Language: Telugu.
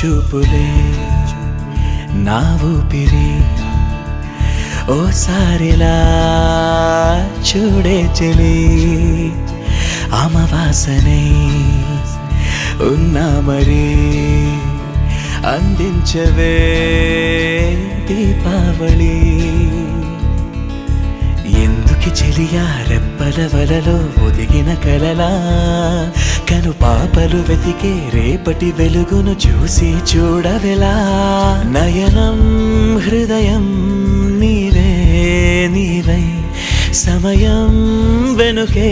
చూపులే నా ఊపిరి ఓసారిలా చూడే చెలి అమవాసనై ఉన్నా మరి అందించవే దీపావళి ఎందుకి చెలియా రెప్పల వలలో ఒదిగిన కలలా కను పాపలు వెతికే రేపటి వెలుగును చూసి చూడవెలా నయనం హృదయం నీవే నీవై సమయం వెనుకే